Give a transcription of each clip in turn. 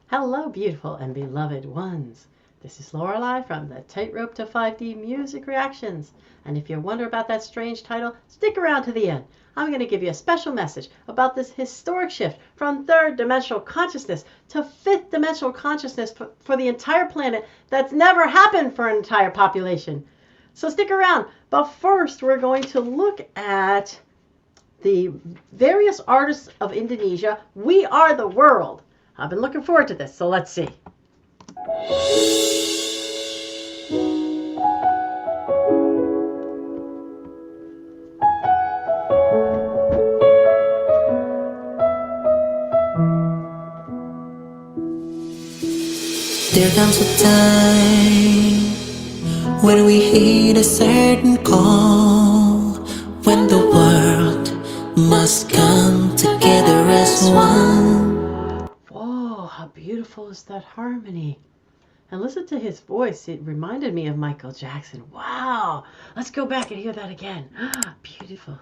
Hello, beautiful and beloved ones. This is Lorelei from the Tightrope to 5D Music Reactions. And if you wonder about that strange title, stick around to the end. I'm going to give you a special message about this historic shift from third dimensional consciousness to fifth dimensional consciousness for the entire planet that's never happened for an entire population. So stick around. But first, we're going to look at the various artists of Indonesia. We are the world. I've been looking forward to this, so let's see. There comes a time when we heed a certain call, when the world must come together as one. How beautiful is that harmony. And listen to his voice. It reminded me of Michael Jackson. Wow. Let's go back and hear that again. Beautiful.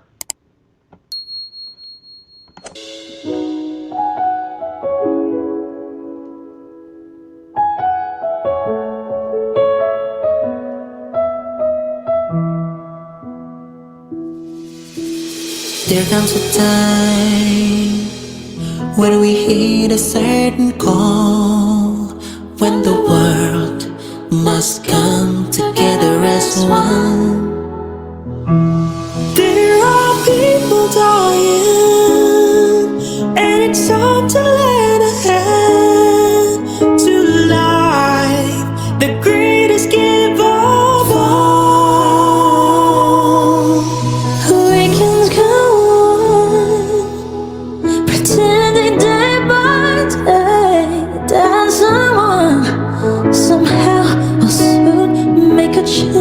There comes a time when we heed a certain call, when the world must come together as one. There are people dying, and it's hard to lend a hand to life, the greatest gift of all. We can go on, pretending day by day that someone, somehow, will soon make a change.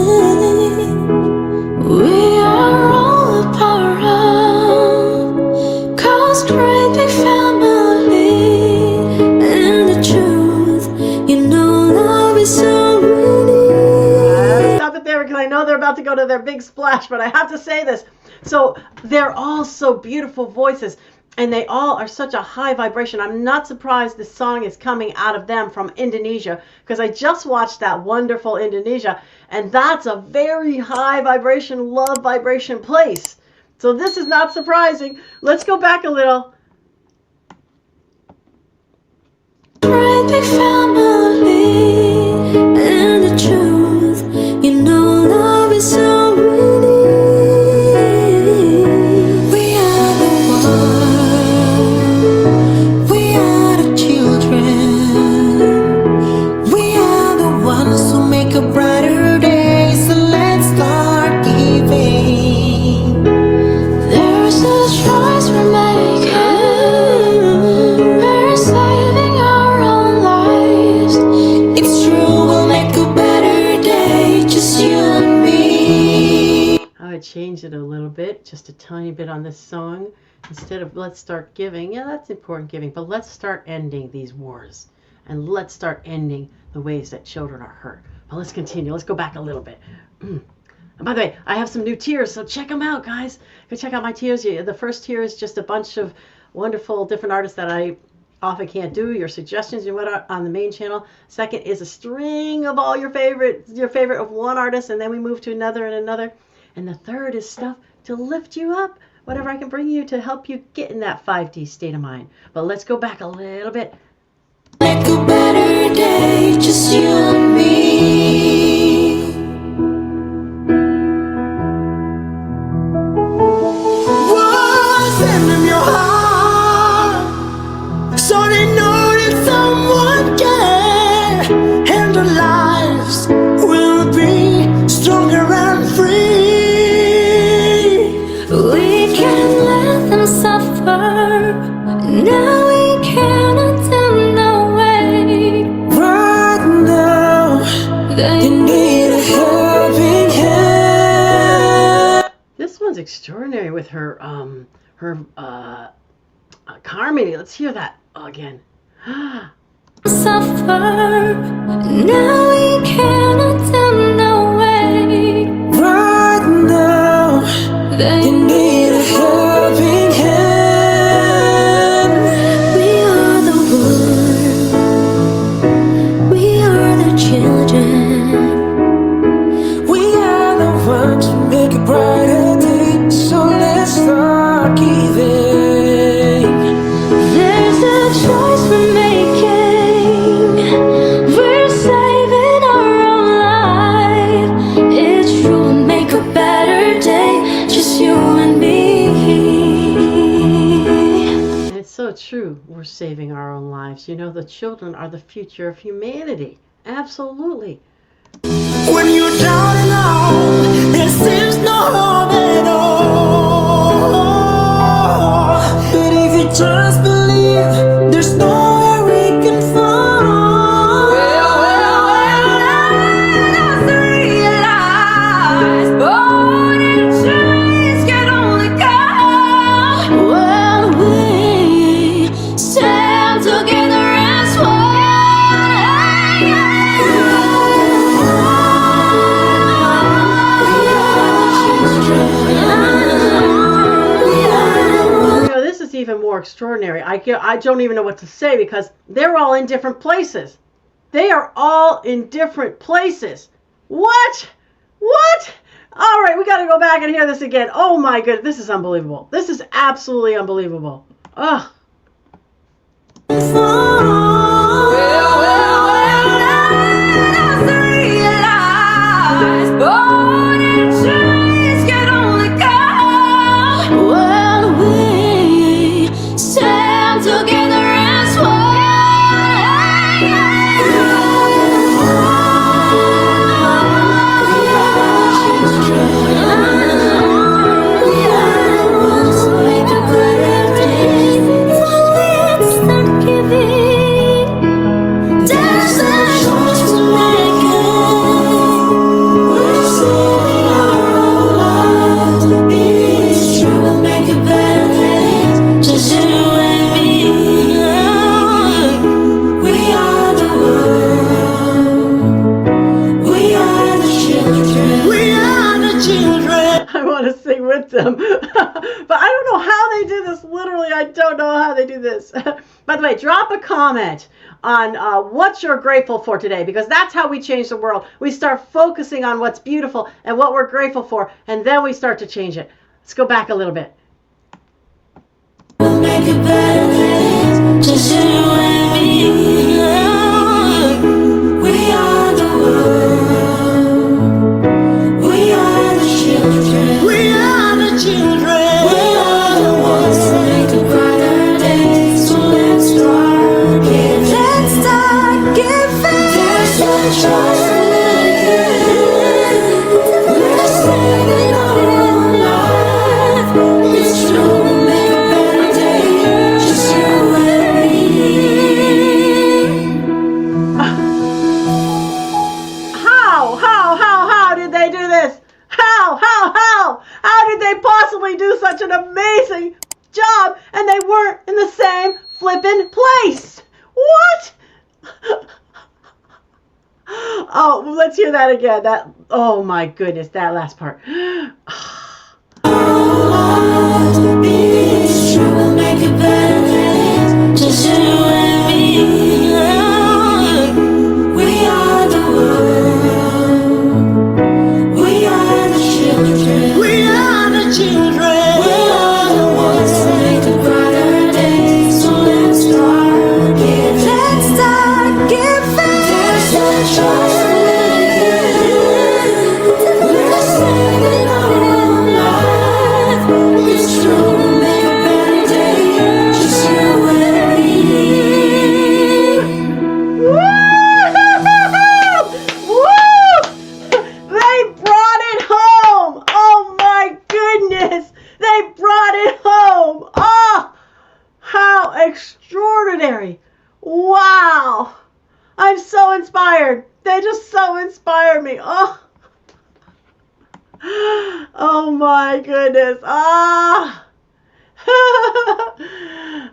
We are all a power up, cause great big family, and the truth, you know, love is so really. Stop it there because I know they're about to go to their big splash, but I have to say this. So they're all so beautiful voices, and they all are such a high vibration. I'm not surprised this song is coming out of them from Indonesia, because I just watched that wonderful Indonesia, and that's a very high vibration, love vibration place. So this is not surprising. Let's go back a little. Great big family, and the truth, you know, love is so real. We are the world, we are the children, we are the ones who make a brighter day. So let's start giving. There's a choice we're making, we're saving our own lives. It's true, we'll make a better day, just you and me. I would change it a little bit, just a tiny bit on this song. Instead of let's start giving, yeah, that's important, giving, but let's start ending these wars. And let's start ending the ways that children are hurt. Well, let's continue. Let's go back a little bit. And by the way, I have some new tiers, so check them out, guys. Go check out my tiers. The first tier is just a bunch of wonderful different artists that I often can't do. Your suggestions and what on the main channel. Second is a string of all your favorite of one artist, and then we move to another and another. And the third is stuff to lift you up, whatever I can bring you to help you get in that 5D state of mind. But let's go back a little bit. Make a better day, just you and me. What's in your heart, so they know that someone cares, and their lives will be stronger and free. We can't let them suffer, now we cannot do no way. Right now, they need a helping hand. This one's extraordinary with her harmony. Let's hear that again. Suffer, now we cannot do no way. Right now, They need a helping hand. We are the world. We are the children. We are the ones who make a brighter day. So let's start giving. There's a choice we're making. We're saving our own life. It's true, we'll make a better day. Just you and me. And it's so true. We're saving our own lives. You know, the children are the future of humanity. Absolutely. When you're down and out, there seems no hope at all. But if you just believe, there's nowhere we can fall. Well, I realize born in chains can only go when we stand together as one. Even more extraordinary. I don't even know what to say because they're all in different places. They are all in different places. What? All right, we got to go back and hear this again. Oh my goodness, this is unbelievable. This is absolutely unbelievable. Ugh. Them. But I don't know how they do this. Literally, I don't know how they do this. By the way, drop a comment on what you're grateful for today, because that's how we change the world. We start focusing on what's beautiful and what we're grateful for, and then we start to change it. Let's go back a little bit. We'll make it better, just you and me. We are the world. We are the children. We are the children. We are the ones who make a brighter day. So let's start giving. Let's start giving. There's no choice we're making. We're saving our own life. It's true, we'll make a better day. Just you and me. How did they do this? How did they possibly do such an amazing job and they weren't in the same flippin' place? What? Oh, let's hear that again. Oh my goodness, that last part. It's true, we'll make it better. Just you and me. We are the world. We are the children. We are the children. We are the ones who make a brighter day. So let's start giving. Let's start giving. There's no choice we're making. We're saving our own life. It's true, we'll make a better day. Just you and me. Woo! They brought it home! Oh my goodness! They brought it home! Oh! How extraordinary! Wow! I'm so inspired. They just so inspire me. Oh! Oh my goodness. Ah!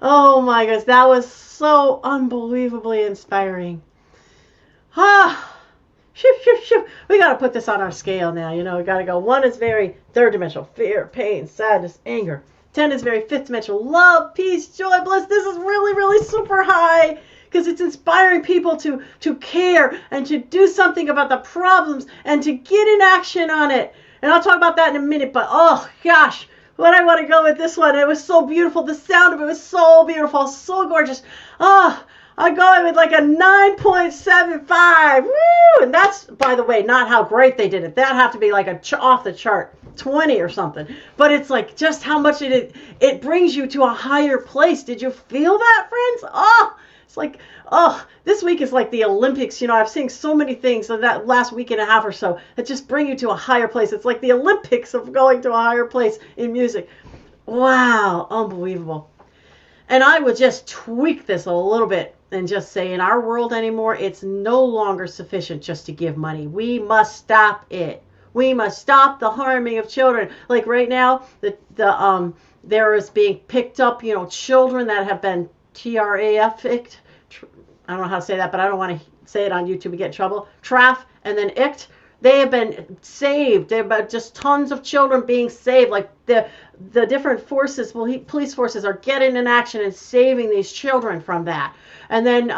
Oh my goodness. That was so unbelievably inspiring. Ah! Shoo, shoo, shoo. We got to put this on our scale now. We got to go. 1 is very third dimensional, fear, pain, sadness, anger. 10 is very fifth dimensional, love, peace, joy, bliss. This is really, really super high because it's inspiring people to care and to do something about the problems and to get in action on it. And I'll talk about that in a minute, but oh gosh, what I want to go with this one. It was so beautiful. The sound of it was so beautiful, so gorgeous. Oh, I'm going with like a 9.75. Woo! And that's, by the way, not how great they did it. That'd have to be like a off the chart 20 or something. But it's like just how much it brings you to a higher place. Did you feel that, friends? Oh, it's like, oh, this week is like the Olympics. I've seen so many things in that last week and a half or so that just bring you to a higher place. It's like the Olympics of going to a higher place in music. Wow, unbelievable. And I would just tweak this a little bit and just say in our world anymore, it's no longer sufficient just to give money. We must stop it. We must stop the harming of children. Like right now, there is being picked up, children that have been TRAF'd. I don't know how to say that, but I don't want to say it on YouTube and get in trouble. Traf and then icked. They have been saved. There have been just tons of children being saved. Like the different forces, police forces are getting in action and saving these children from that. And then,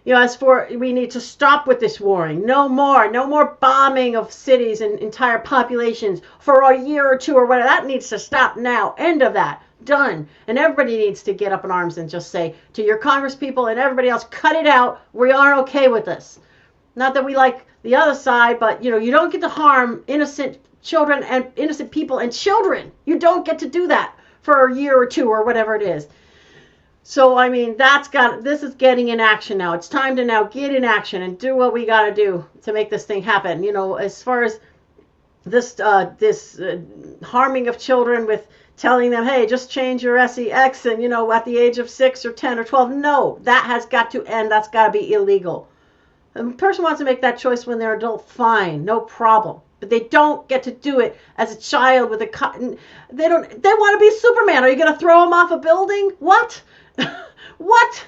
as for, we need to stop with this warring. No more bombing of cities and entire populations for a year or two or whatever. That needs to stop now. End of that. Done. And everybody needs to get up in arms and just say to your congresspeople and everybody else, cut it out. We aren't okay with this. Not that we like the other side, but you don't get to harm innocent children and innocent people and children. You don't get to do that for a year or two or whatever it is. So I mean, this is getting in action now. It's time to now get in action and do what we got to do to make this thing happen. As far as this harming of children with telling them, hey, just change your sex and at the age of 6 or 10 or 12. No, that has got to end. That's got to be illegal. A person wants to make that choice when they're adult, fine, no problem. But they don't get to do it as a child with a cotton. They want to be Superman. Are you going to throw them off a building? What? What?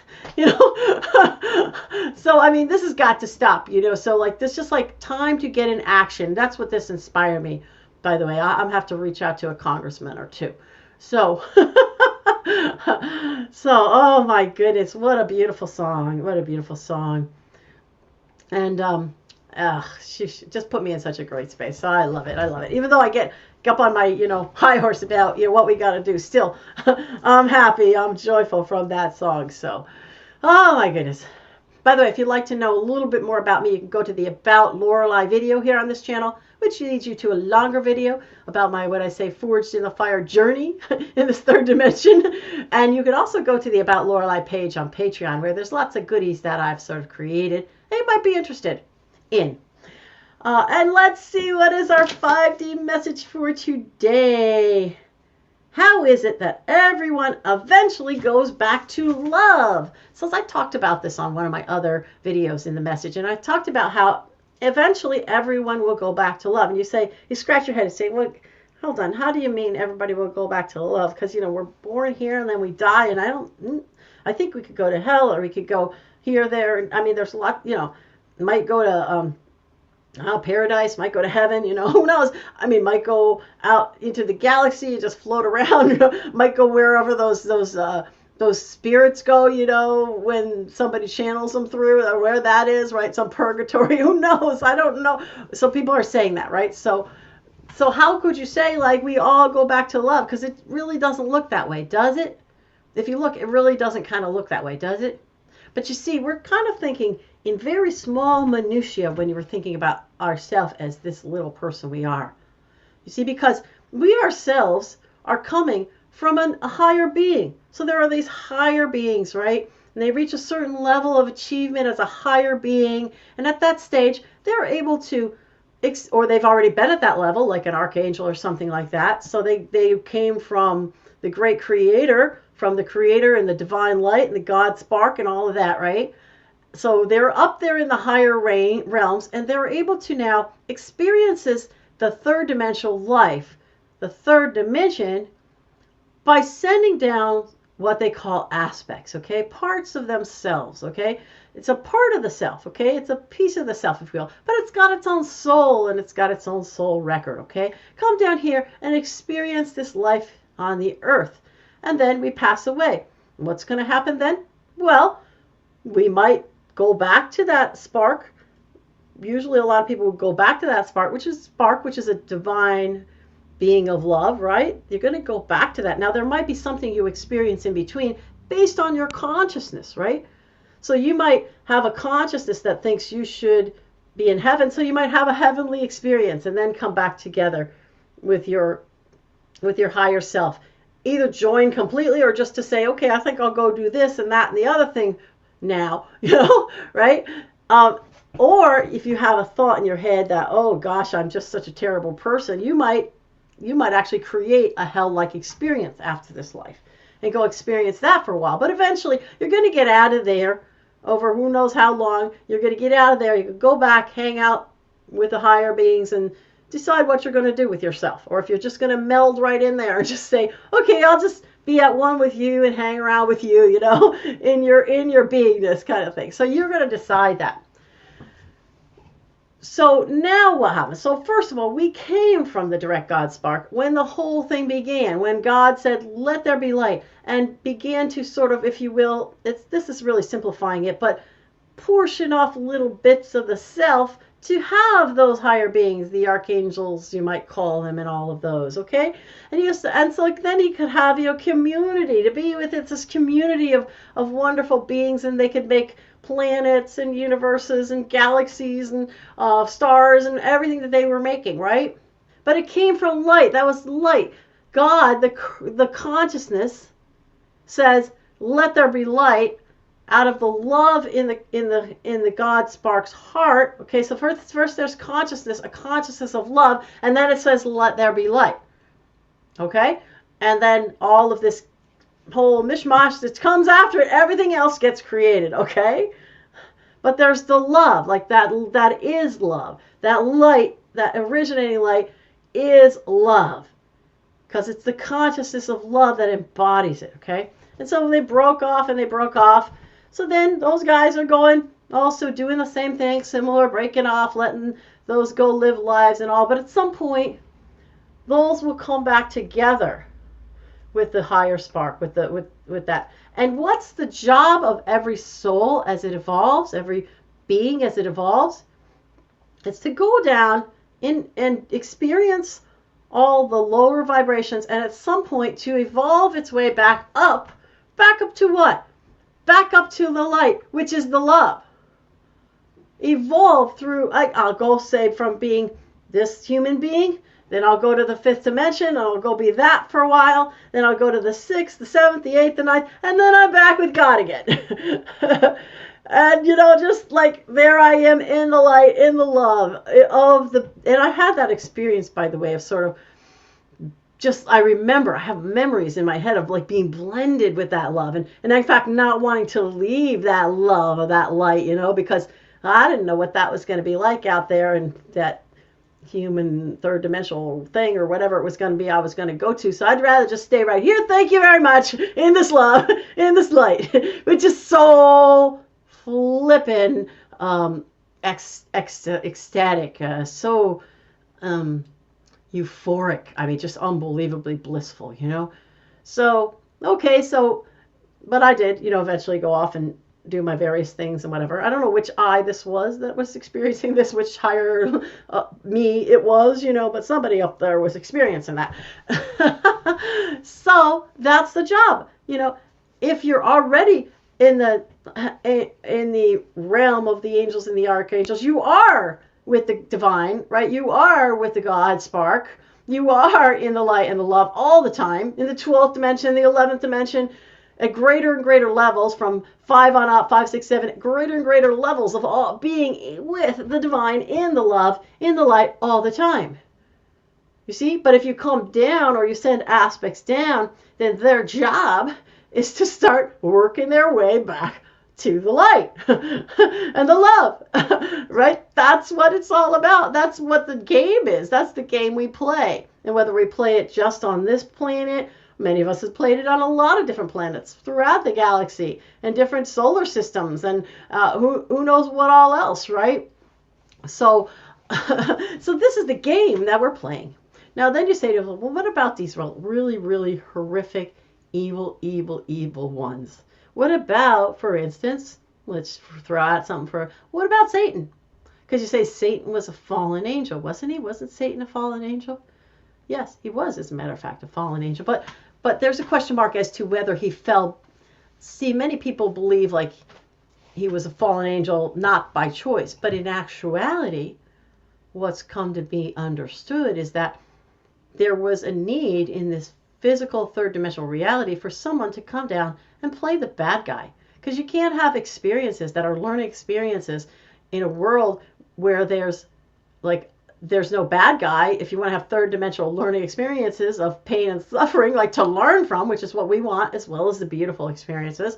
So, I mean, this has got to stop, So, like, this just like time to get in action. That's what this inspired me, by the way. I'm have to reach out to a congressman or two. So, oh my goodness, what a beautiful song. What a beautiful song. And she just put me in such a great space. So I love it. I love it. Even though I get up on my, high horse about, what we got to do. Still, I'm happy. I'm joyful from that song. So, oh my goodness. By the way, if you'd like to know a little bit more about me, you can go to the About Lorelei video here on this channel, which leads you to a longer video about my, what I say, forged in the fire journey in this third dimension. And you can also go to the About Lorelei page on Patreon, where there's lots of goodies that I've sort of created. You might be interested in. And let's see, what is our 5D message for today? How is it that everyone eventually goes back to love? So I talked about this on one of my other videos in the message, and I talked about how eventually everyone will go back to love. And you scratch your head and say, well, hold on, how do you mean everybody will go back to love? Because, we're born here and then we die, and I think we could go to hell, or we could go here, there. I mean, there's a lot, might go to paradise, might go to heaven, who knows? I mean, might go out into the galaxy and just float around, might go wherever those spirits go, when somebody channels them through, or where that is, right? Some purgatory, who knows? I don't know. So people are saying that, right? So how could you say, like, we all go back to love? Because it really doesn't look that way, does it? If you look, it really doesn't kind of look that way, does it? But you see, we're kind of thinking in very small minutiae when you were thinking about ourselves as this little person we are. You see, because we ourselves are coming from a higher being. So there are these higher beings, right? And they reach a certain level of achievement as a higher being. And at that stage, they're able to, or they've already been at that level, like an archangel or something like that. So they came from the great creator, from the creator and the divine light and the God spark and all of that, right? So they're up there in the higher realms, and they're able to now experience the third dimensional life, the third dimension, by sending down what they call aspects, okay? Parts of themselves, okay? it's a part of the self, okay? It's a piece of the self, if you will. But it's got its own soul, and it's got its own soul record, okay? Come down here and experience this life on the earth. And then we pass away. What's going to happen then? Well, we might go back to that spark. Usually a lot of people will go back to that spark, which is a divine being of love, right? You're going to go back to that. Now, there might be something you experience in between based on your consciousness, right? So you might have a consciousness that thinks you should be in heaven, so you might have a heavenly experience and then come back together with your higher self. Either join completely or just to say, okay, I think I'll go do this and that and the other thing now, right? Or if you have a thought in your head that, oh gosh, I'm just such a terrible person, you might actually create a hell-like experience after this life and go experience that for a while. But eventually you're going to get out of there over who knows how long. You're going to get out of there. You can go back, hang out with the higher beings and decide what you're going to do with yourself. Or if you're just going to meld right in there and just say, okay, I'll just be at one with you and hang around with you, in your beingness kind of thing. So you're going to decide that. So now what happens? So first of all, we came from the direct God spark when the whole thing began, when God said, let there be light, and began to sort of, if you will, this is really simplifying it, but portion off little bits of the self to have those higher beings, the archangels, you might call them, and all of those, okay? And so then he could have, community, to be with it, this community of wonderful beings, and they could make planets and universes and galaxies and stars and everything that they were making, right? But it came from light. That was light. God, the consciousness, says, let there be light, out of the love in the God spark's heart. Okay, so first there's consciousness, a consciousness of love, and then it says, let there be light. Okay? And then all of this whole mishmash that comes after it, everything else gets created, okay? But there's the love, like that is love. That light, that originating light is love. Because it's the consciousness of love that embodies it, okay? And so they broke off. So then those guys are going, also doing the same thing, similar, breaking off, letting those go live lives and all. But at some point, those will come back together with the higher spark, with that. And what's the job of every soul as it evolves, every being as it evolves? It's to go down and experience all the lower vibrations, and at some point to evolve its way back up to what? Back up to the light, which is the love. Evolve through, I'll go say from being this human being, then I'll go to the 5th dimension, and I'll go be that for a while, then I'll go to the 6th, the 7th, the 8th, the 9th, and then I'm back with God again. And, just like there I am in the light, in the love and I had that experience, by the way, of sort of I remember, I have memories in my head of like being blended with that love and in fact not wanting to leave that love or that light, because I didn't know what that was going to be like out there and that human third dimensional thing or whatever it was going to be I was going to go to. So I'd rather just stay right here. Thank you very much. In this love, in this light, which is so flippin' ecstatic, so euphoric. I mean, just unbelievably blissful, So, okay, but I did, eventually go off and do my various things and whatever. I don't know which I this was that was experiencing this, which higher me it was, but somebody up there was experiencing that. So that's the job, if you're already in the realm of the angels and the archangels, you are with the divine, right? You are with the God spark. You are in the light and the love all the time, in the 12th dimension, the 11th dimension, at greater and greater levels, from 5 on up, 5, 6, 7, greater and greater levels of all being with the divine, in the love, in the light all the time. You see? But if you come down or you send aspects down, then their job is to start working their way back to the light and the love, right? That's what it's all about. That's what the game is. That's the game we play. And whether we play it just on this planet, Many of us have played it on a lot of different planets throughout the galaxy and different solar systems and who knows what all else, right? So, so this is the game that we're playing. Now, then you say to yourself, well, what about these really, really horrific, evil ones? What about, for instance, let's throw out something what about Satan? Because you say Satan was a fallen angel, wasn't he? Wasn't Satan a fallen angel? Yes, he was, as a matter of fact, a fallen angel. But there's a question mark as to whether he fell. See, many people believe like he was a fallen angel not by choice, but in actuality, what's come to be understood is that there was a need in this physical third dimensional reality for someone to come down and play the bad guy. Because you can't have experiences that are learning experiences in a world where there's no bad guy. If you want to have third dimensional learning experiences of pain and suffering, like to learn from, which is what we want, as well as the beautiful experiences,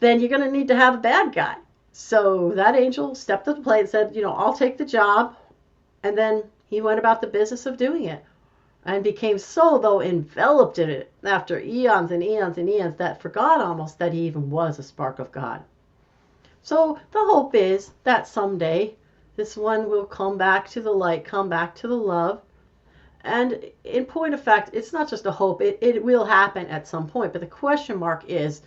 then you're going to need to have a bad guy. So that angel stepped up to the plate and said, I'll take the job. And then he went about the business of doing it and became so, though, enveloped in it after eons and eons and eons that forgot almost that he even was a spark of God. So the hope is that someday this one will come back to the light, come back to the love. And in point of fact, it's not just a hope. It will happen at some point. But the question mark is,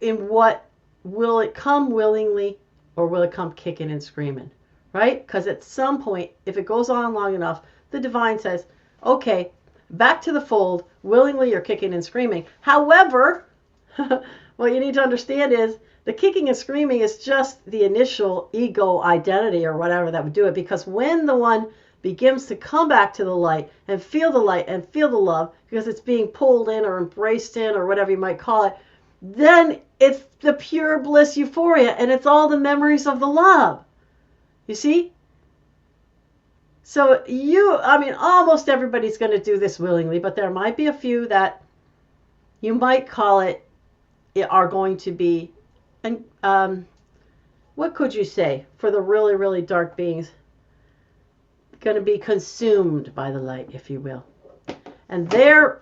in what will it come willingly or will it come kicking and screaming? Right? Because at some point, if it goes on long enough, the divine says, okay, back to the fold, willingly or kicking and screaming. However, what you need to understand is the kicking and screaming is just the initial ego identity or whatever that would do it. Because when the one begins to come back to the light and feel the love, because it's being pulled in or embraced in or whatever you might call it, then it's the pure bliss euphoria and it's all the memories of the love. You see? So almost everybody's going to do this willingly, but there might be a few that you might call it are going to be, and what could you say for the really, really dark beings? Going to be consumed by the light, if you will. And they're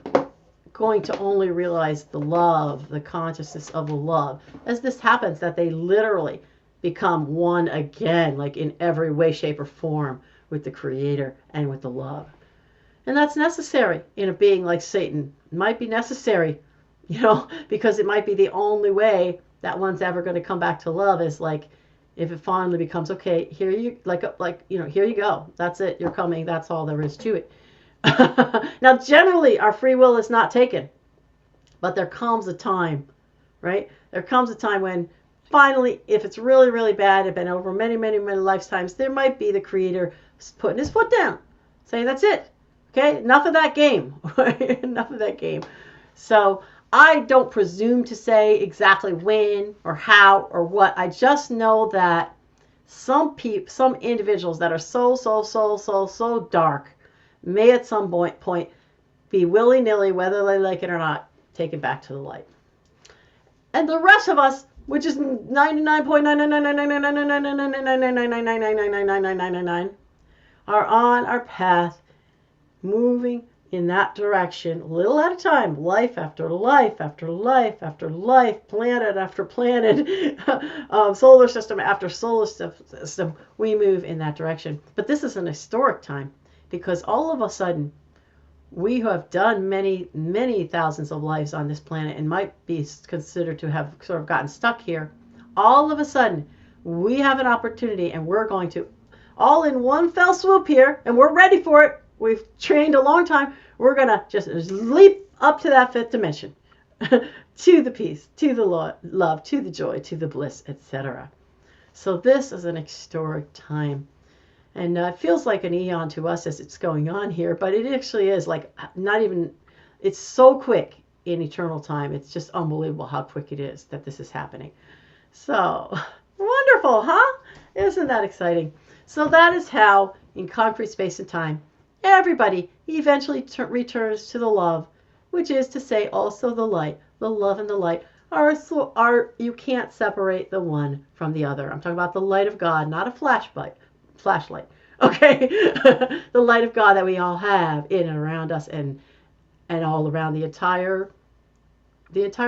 going to only realize the love, the consciousness of the love. As this happens, that they literally become one again, like in every way, shape, or form with the Creator and with the love. And that's necessary in a being like Satan. It might be necessary, because it might be the only way that one's ever going to come back to love is like, if it finally becomes, okay, here you go. That's it. You're coming. That's all there is to it. Now, generally, our free will is not taken. But there comes a time, right? There comes a time when finally, if it's really, really bad, it's been over many, many, many lifetimes, there might be the Creator putting his foot down, saying, that's it. Okay? Enough of that game. Enough of that game. So I don't presume to say exactly when or how or what. I just know that some individuals that are so dark may at some point be willy-nilly, whether they like it or not, taken back to the light. And the rest of us, which is 99.9999999999999999999999999999999999999999999999999999999999999 are on our path, moving in that direction, little at a time, life after life after life after life, planet after planet, solar system after solar system, we move in that direction. But this is an historic time because all of a sudden, we who have done many, many thousands of lives on this planet and might be considered to have sort of gotten stuck here, all of a sudden, we have an opportunity and we're going to, all in one fell swoop here, and we're ready for it. We've trained a long time. We're going to just leap up to that fifth dimension, to the peace, to the love, to the joy, to the bliss, etc. So this is an historic time. And it feels like an eon to us as it's going on here, but it actually is like not even, it's so quick in eternal time. It's just unbelievable how quick it is that this is happening. So wonderful, huh? Isn't that exciting? So that is how in concrete space and time, everybody eventually returns to the love, which is to say also the light, the love and the light are you can't separate the one from the other. I'm talking about the light of God, not a flashlight. Okay, the light of God that we all have in and around us, and and all around the entire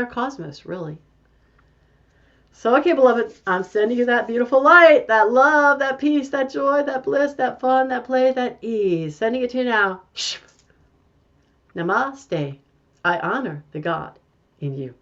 cosmos, really. So, okay, beloved, I'm sending you that beautiful light, that love, that peace, that joy, that bliss, that fun, that play, that ease. Sending it to you now. Namaste. I honor the God in you.